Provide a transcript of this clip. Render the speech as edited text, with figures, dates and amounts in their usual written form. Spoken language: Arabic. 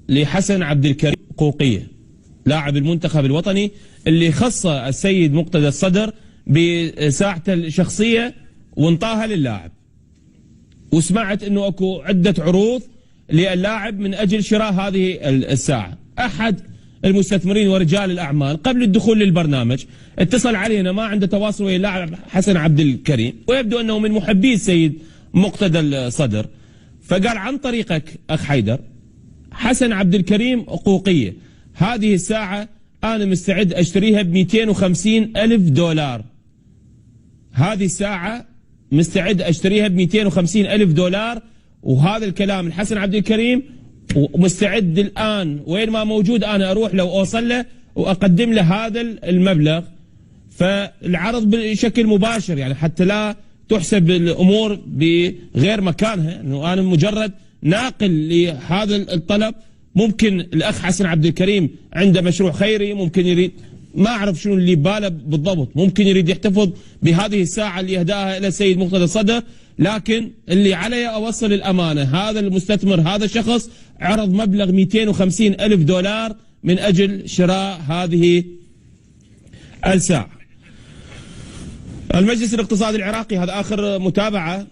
لحسن عبد الكريم قوقية لاعب المنتخب الوطني اللي خص السيد مقتدى الصدر بساعته الشخصية وانطاها للاعب. وسمعت انه اكو عدة عروض للاعب من اجل شراء هذه الساعة. احد المستثمرين ورجال الاعمال قبل الدخول للبرنامج اتصل علينا، ما عنده تواصل ويا اللاعب حسن عبد الكريم، ويبدو انه من محبي السيد مقتدى الصدر، فقال عن طريقك اخ حيدر حسن عبد الكريم قوقية، هذه الساعة أنا مستعد أشتريها ب250 ألف دولار. هذه الساعة مستعد أشتريها ب250 ألف دولار. وهذا الكلام الحسن عبد الكريم، ومستعد الآن وين ما موجود أنا أروح لو أوصل له وأقدم له هذا المبلغ. فالعرض بشكل مباشر، يعني حتى لا تحسب الأمور بغير مكانها، أنه أنا مجرد ناقل لهذا الطلب. ممكن الأخ حسن عبد الكريم عنده مشروع خيري، ممكن يريد، ما أعرف شنو اللي باله بالضبط، ممكن يريد يحتفظ بهذه الساعة اللي يهداها إلى السيد مقتدى الصدر. لكن اللي علي أوصل الأمانة، هذا المستثمر هذا الشخص عرض مبلغ 250 ألف دولار من أجل شراء هذه الساعة. المجلس الاقتصادي العراقي، هذا آخر متابعة.